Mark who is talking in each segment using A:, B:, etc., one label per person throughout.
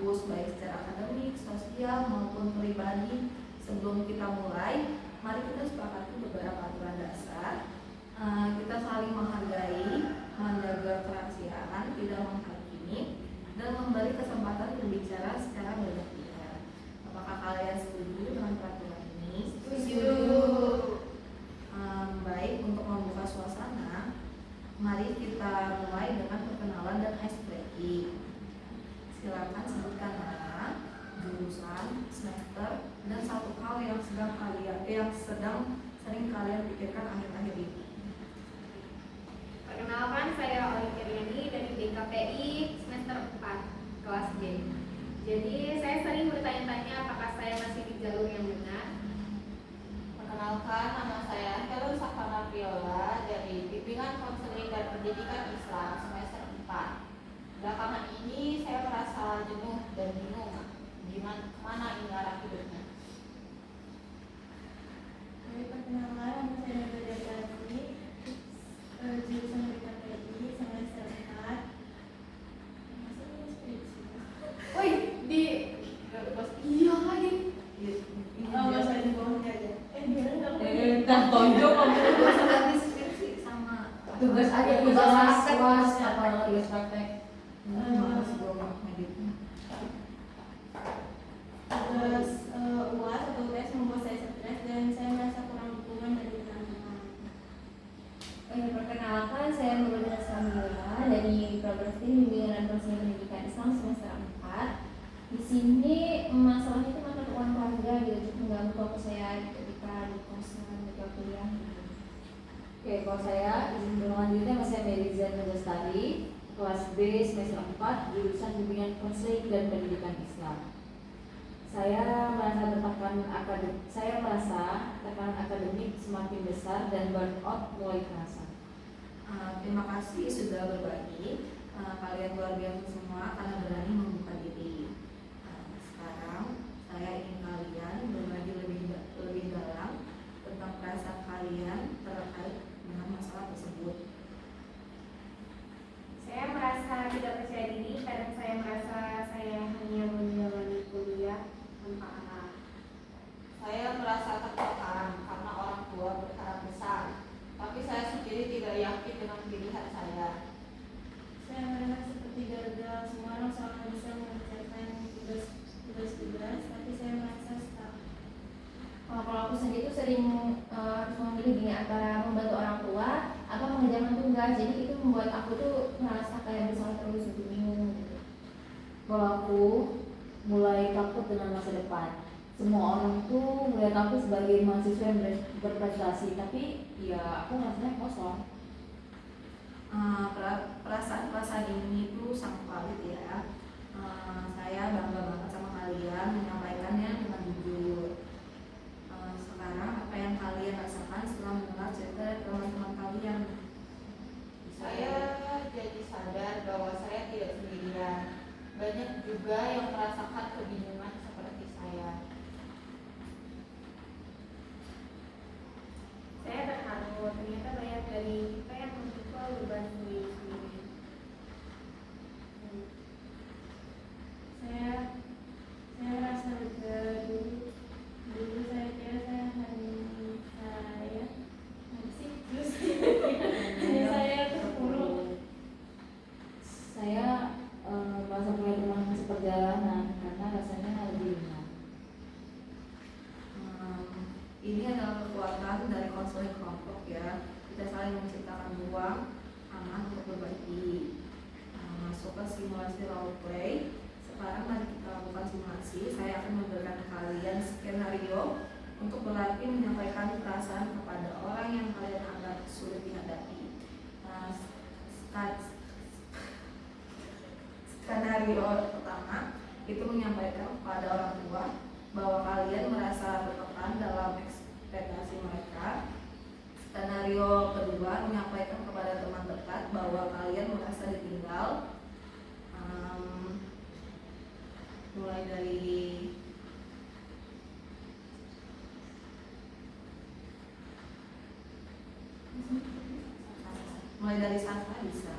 A: kampus, baik secara akademik, sosial maupun pribadi. Sebelum kita mulai, mari kita sepakati beberapa aturan dasar. Kita saling menghargai, menjaga kerahasiaan, tidak menghakimi, dan memberi kesempatan berbicara secara bergantian. Apakah kalian setuju dengan peraturan ini?
B: Setuju.
A: Baik, untuk membuka suasana, mari kita mulai dengan perkenalan dan ice breaking. Silakan sebutkan nama, jurusan, semester, dan satu hal yang sedang sering kalian pikirkan akhir-akhir ini.
B: Perkenalkan, saya Olivia Riani dari BKPI semester 4 kelas B. Jadi saya sering bertanya-tanya apakah saya masih di jalur yang benar.
C: Perkenalkan, nama saya Helun Sakana Viola dari Bimbingan Konseling dan Pendidikan Islam semester 4. Belakangan ini saya merasa jenuh dan bingung kemana ini arah hidupnya.
D: Perkenalkan, nama saya Nadia Dati, jurusan BKPI semester 4.
B: Woi, iya lagi.
D: Saya di bawahnya aja.
A: Tonjok kamu ganti skripsi sama
E: tugas aja, tugas was apa tugas praktek.
A: Males gue ngeditnya.
D: Tugas UAS atau UTS membuat saya stres dan saya merasa kurang dukungan dari teman-teman.
E: Perkenalkan, saya Nurul Samila dari Program Studi Bimbingan dan Konseling Pendidikan Islam semester 4. Di sini masalahnya itu mata keuangan keluarga gitu, cukup mengganggu fokus saya ketika di kosan, ketika kuliah gitu.
F: Oke, kalau saya izin berlanjutnya saya Melizan Lestari, kelas B semester 4, jurusan Bimbingan Konseling dan Pendidikan Islam. Saya merasa tekanan akademik semakin besar dan burnout mulai terasa.
A: Terima kasih sudah berbagi. Kalian luar biasa semua karena berani membuka diri. Sekarang saya ingin kalian berbagi lebih dalam tentang perasaan kalian terkait dengan masalah tersebut.
B: Saya merasa tidak percaya diri karena saya merasa saya hanya menjalani kuliah tanpa arah.
C: Saya merasa tertekan karena orang tua berharap besar, tapi saya sendiri tidak yakin dengan pilihan saya.
D: Saya merasa seperti gagal, semua orang selalu bisa mengerjakan tugas-tugas, tapi saya merasa stuck.
E: Kalau aku sendiri itu sering harus memilih gini antara membantu orang tua atau mengerjakan tugas, jadi itu membuat aku tuh merasa kayak bersalah terus, gitu, bingung gitu.
F: Kalau aku mulai takut dengan masa depan. Semua orang tuh melihat aku sebagai mahasiswa yang berprestasi, tapi ya aku rasanya kosong.
A: Perasaan ini tuh sangat valid ya. Saya bangga banget sama kalian menyampaikannya dengan jujur. Sekarang apa yang kalian rasakan setelah mendengar cerita dari teman-teman kalian?
C: Saya jadi sadar bahwa saya tidak sendirian. Banyak juga yang merasakan kebingungan seperti saya.
B: Saya terharu, ternyata banyak dari kita yang memikul beban sendiri.
D: Saya merasa lega. Dulu saya kira saya terpuruk.
F: Saya merasa punya teman seperjalanan karena rasanya lebih ringan.
A: Ini adalah kekuatan dari konseling kelompok ya. Kita saling menciptakan ruang aman untuk berbagi. Masuk ke simulasi role play. Sekarang mari kita lakukan simulasi. Saya akan memberikan kalian skenario untuk berlatih menyampaikan perasaan kepada orang yang kalian anggap sulit dihadapi. Skenario pertama itu menyampaikan kepada orang tua bahwa kalian merasa tertekan dalam ekspektasi mereka. Skenario kedua menyampaikan kepada teman dekat bahwa kalian merasa ditinggal. Mulai dari Santa bisa.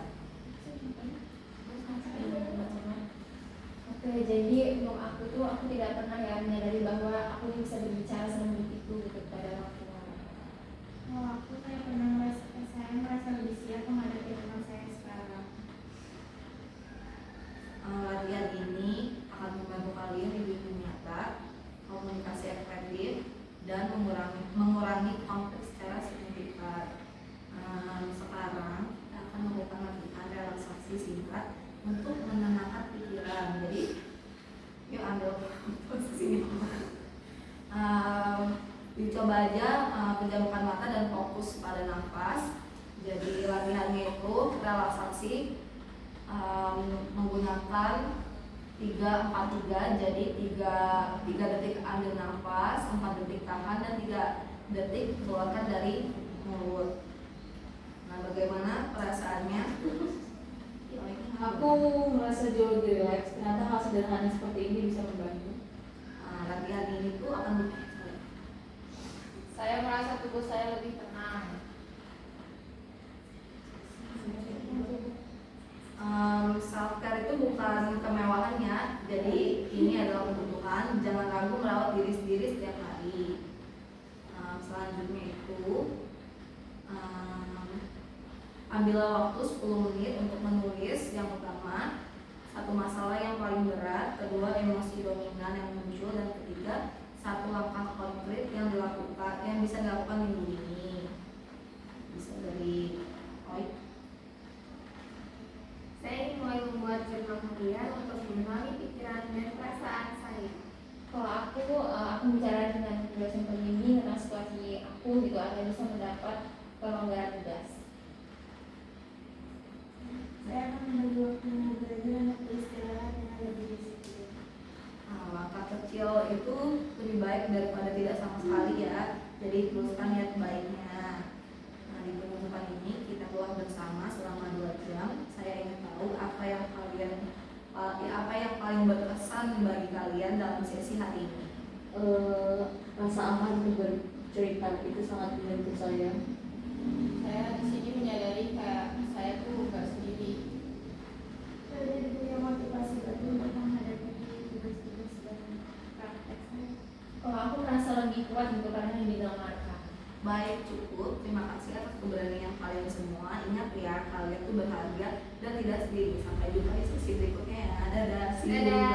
E: Oke, jadi untuk aku tidak pernah ya menyadari bahwa aku ini bisa berbicara selembut itu gitu pada waktu awal.
D: Kalau aku saya pernah merasa lebih siap menghadapi teman saya sekarang.
A: Latihan ini akan membantu kalian lebih nyata, komunikasi efektif, dan mengurangi konflik secara signifikan. Sekarang kita akan melakukan latihan relaksasi singkat untuk menenangkan pikiran. Jadi, yuk ambil posisi ini. Dicoba aja pejamkan mata dan fokus pada nafas. Jadi latihannya itu relaksasi menggunakan 3-4-3. Jadi 3 detik ambil nafas, 4 detik tahan, dan 3 detik keluarkan dari mulut. Nah, bagaimana perasaannya?
F: Aku merasa jauh lebih rileks. Ternyata hal sederhana seperti ini bisa membantu.
A: Latihan ini tuh akan
C: Saya merasa tubuh saya lebih tenang.
A: Self care itu bukan kemewahannya, jadi ini adalah kebutuhan. Jangan ragu merawat diri sendiri setiap hari. Selanjutnya itu ambillah waktu 10 menit untuk menulis. Yang utama, 1 masalah yang paling berat, 2 emosi dominan yang muncul, dan 3 1 langkah konkret yang bisa dilakukan minggu ini. Bisa dari
B: Saya ingin mulai membuat jurnal harian untuk mengenali pikiran dan perasaan saya.
E: Kalau aku bicara dengan dosen pembimbing tentang situasi aku gitu agar bisa mendapat kelonggaran tugas.
D: Saya akan membagi waktu belajar untuk beristirahat dengan lebih disiplin.
A: Langkah kecil itu lebih baik daripada tidak sama sekali ya. Jadi teruskan niat baiknya. Di penutupan ini kita telah bersama selama 2 jam. Saya ingin tahu apa yang paling berkesan bagi kalian dalam sesi hari ini.
F: Rasa aman untuk bercerita itu sangat membantu saya.
C: Saya di sini menyadari kayak saya tuh gak sendiri.
D: Saya jadi punya motivasi baru untuk menghadapi tugas-tugas dan praktek saya.
E: Kalau aku merasa lebih kuat gitu karena dibilang Marka.
A: Baik, cukup. Terima kasih atas keberanian kalian semua. Ingat ya, kalian tuh berharga dan tidak sendiri. Sampai jumpa di sesi berikutnya ya. Dadah. See you.
B: Dadah.